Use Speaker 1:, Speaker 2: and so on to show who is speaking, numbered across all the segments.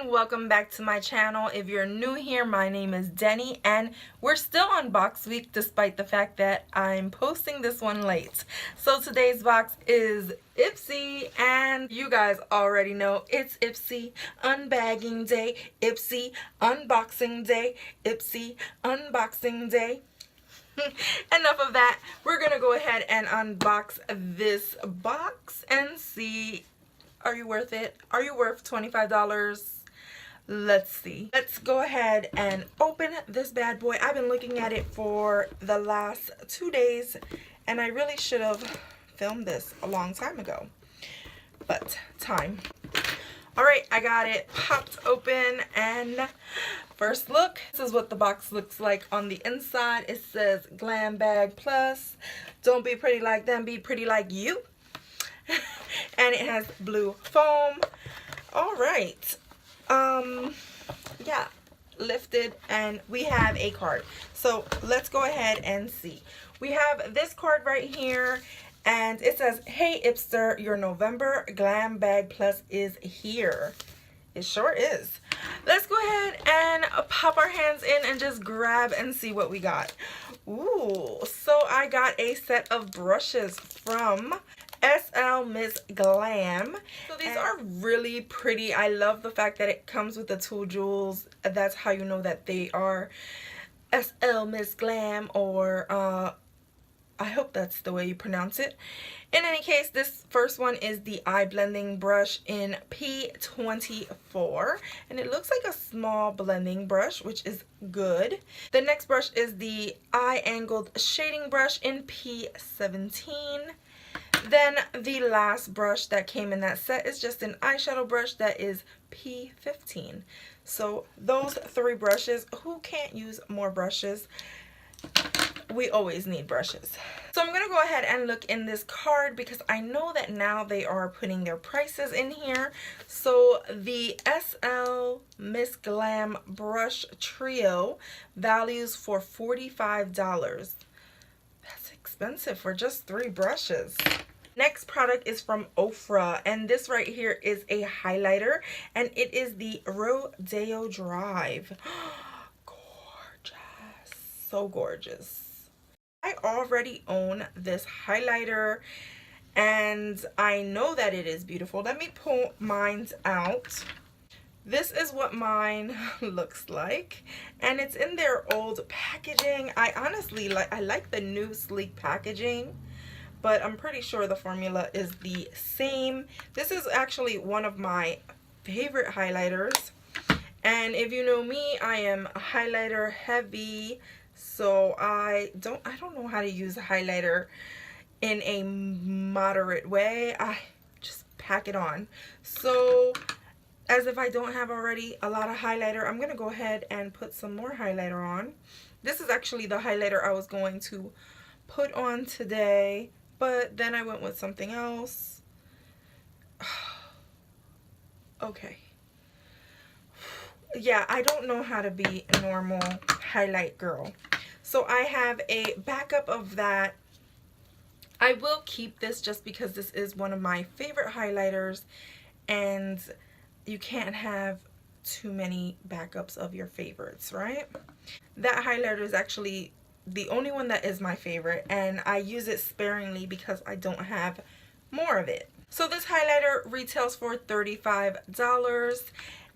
Speaker 1: Welcome back to my channel. If you're new here, my name is Deni and we're still on box week despite the fact that I'm posting this one late. So today's box is Ipsy, and you guys already know it's Ipsy unbagging day, Ipsy unboxing day, Ipsy unboxing day. Enough of that. We're gonna go ahead and unbox this box and see, are you worth it? Are you worth $25? Let's see. Let's go ahead and open this bad boy. I've been looking at it for the last 2 days and I really should have filmed this a long time ago, but time. All right, I got it popped open, and first look, this is what the box looks like on the inside. It says Glam Bag Plus. Don't be pretty like them, be pretty like you. And it has blue foam. All right. Yeah, lifted, and we have a card. So let's go ahead and see. We have this card right here, and it says, "Hey Ipster, your November Glam Bag Plus is here." It sure is. Let's go ahead and pop our hands in and just grab and see what we got. Ooh, so I got a set of brushes from Miss Glam. So these are really pretty. I love the fact that it comes with the 2 jewels. That's how you know that they are Miss Glam, or I hope that's the way you pronounce it. In any case, this first one is the eye blending brush in P24, and it looks like a small blending brush, which is good. The next brush is the eye angled shading brush in P17. Then the last brush that came in that set is just an eyeshadow brush that is P15. So those 3 brushes. Who can't use more brushes? We always need brushes. So I'm going to go ahead and look in this card because I know that now they are putting their prices in here. So the Miss Glam Brush Trio values for $45. That's expensive for just 3 brushes. Next product is from Oprah, and this right here is a highlighter, and it is the Rodeo Drive. Gorgeous. So gorgeous. I already own this highlighter and I know that it is beautiful. Let me pull mine out. This is what mine looks like, and it's in their old packaging. I honestly like the new sleek packaging, but I'm pretty sure the formula is the same. This is actually one of my favorite highlighters, and if you know me, I am highlighter heavy, so I don't know how to use a highlighter in a moderate way. I just pack it on. So as if I don't have already a lot of highlighter, I'm gonna go ahead and put some more highlighter on. This is actually the highlighter I was going to put on today, but then I went with something else. Okay. Yeah, I don't know how to be a normal highlight girl. So I have a backup of that. I will keep this just because this is one of my favorite highlighters, and you can't have too many backups of your favorites, right? That highlighter is actually the only one that is my favorite, and I use it sparingly because I don't have more of it. So this highlighter retails for $35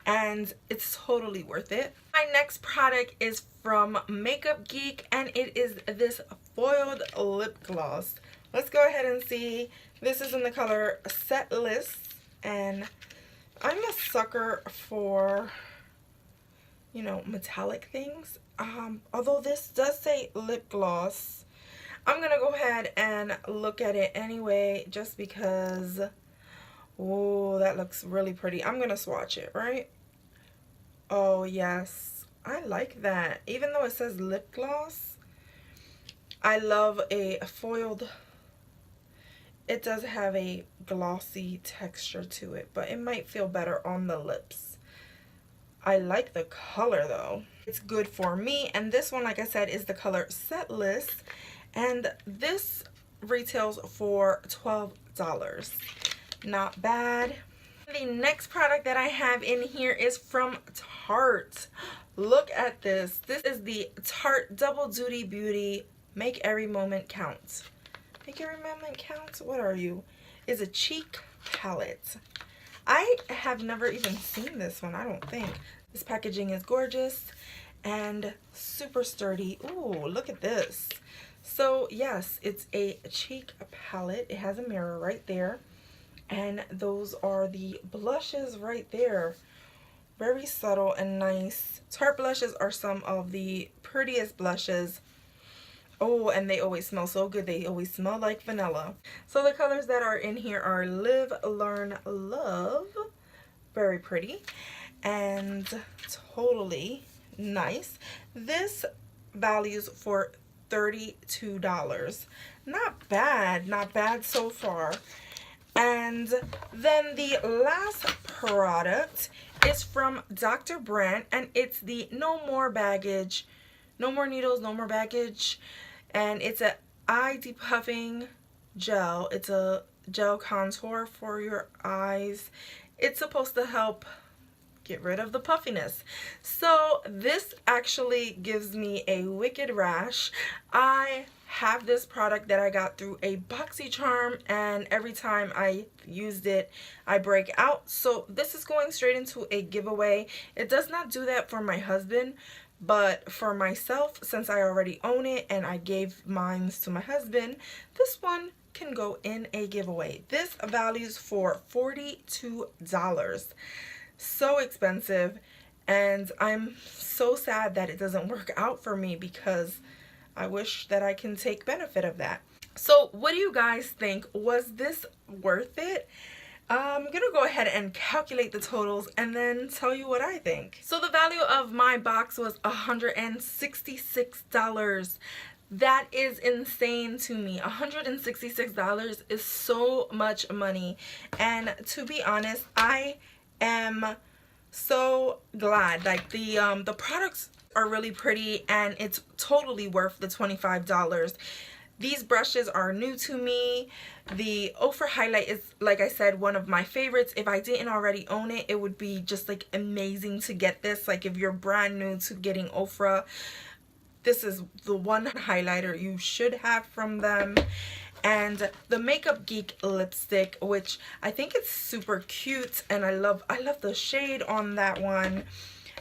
Speaker 1: and it's totally worth it. My next product is from Makeup Geek, and it is this foiled lip gloss. Let's go ahead and see. This is in the color Set List, and I'm a sucker for, you know, metallic things. Although this does say lip gloss, I'm gonna go ahead and look at it anyway just because. Oh, that looks really pretty. I'm gonna swatch it, right? Oh yes, I like that. Even though it says lip gloss, I love a foiled. It does have a glossy texture to it, but it might feel better on the lips. I like the color though. It's good for me. And this one, like I said, is the color Setless. And this retails for $12. Not bad. The next product that I have in here is from Tarte. Look at this. This is the Tarte Double Duty Beauty Make Every Moment Count. Make Every Moment Count? What are you? Is a cheek palette. I have never even seen this one, I don't think. This packaging is gorgeous and super sturdy. Ooh, look at this. So yes, it's a cheek palette. It has a mirror right there. And those are the blushes right there. Very subtle and nice. Tarte blushes are some of the prettiest blushes. Oh, and they always smell so good. They always smell like vanilla. So the colors that are in here are Live, Learn, Love. Very pretty. And totally nice. This values for $32. Not bad. Not bad so far. And then the last product is from Dr. Brandt, and it's the No More Baggage, No More Needles, No More Baggage, and it's a eye depuffing gel. It's a gel contour for your eyes. It's supposed to help get rid of the puffiness. So this actually gives me a wicked rash. I have this product that I got through a BoxyCharm, and every time I used it I break out. So this is going straight into a giveaway. It does not do that for my husband, but for myself, since I already own it and I gave mine to my husband, this one can go in a giveaway. This values for $42. So expensive, and I'm so sad that it doesn't work out for me because I wish that I can take benefit of that. So what do you guys think? Was this worth it? I'm gonna go ahead and calculate the totals and then tell you what I think. So the value of my box was $166. That is insane to me. $166 is so much money, and to be honest, I am so glad. Like the products are really pretty, and it's totally worth the $25. These brushes are new to me. The Oprah highlight is, like I said, one of my favorites. If I didn't already own it, it would be just like amazing to get this. Like if you're brand new to getting Oprah, this is the one highlighter you should have from them. And the Makeup Geek lipstick, which I think it's super cute, and I love the shade on that one.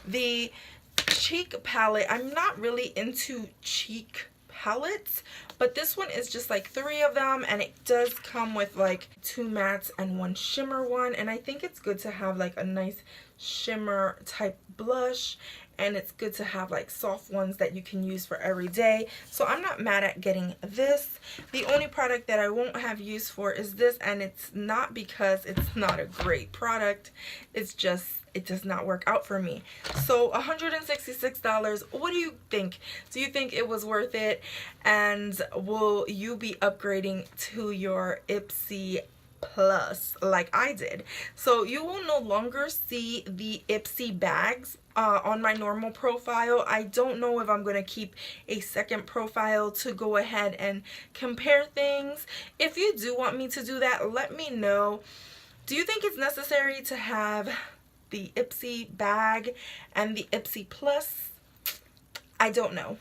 Speaker 1: The cheek palette, I'm not really into cheek palettes, but this one is just like 3 of them, and it does come with like 2 mattes and 1 shimmer one, and I think it's good to have like a nice shimmer type blush, and it's good to have like soft ones that you can use for every day. So I'm not mad at getting this. The only product that I won't have use for is this, and it's not because it's not a great product, it's just it does not work out for me. So $166, what do you think? Do you think it was worth it? And will you be upgrading to your Ipsy Plus like I did? So you will no longer see the Ipsy bags on my normal profile. I don't know if I'm going to keep a second profile to go ahead and compare things. If you do want me to do that, let me know. Do you think it's necessary to have the Ipsy bag and the Ipsy Plus? I don't know.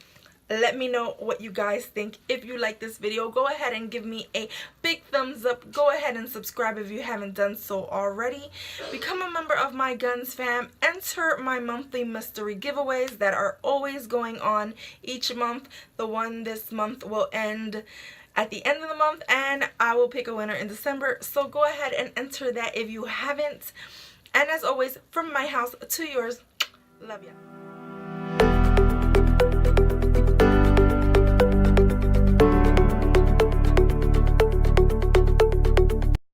Speaker 1: Let me know what you guys think. If you like this video, go ahead and give me a big thumbs up. Go ahead and subscribe if you haven't done so already. Become a member of my GonzFam. Enter my monthly mystery giveaways that are always going on each month. The one this month will end at the end of the month, and I will pick a winner in December. So go ahead and enter that if you haven't. And as always, from my house to yours, love ya.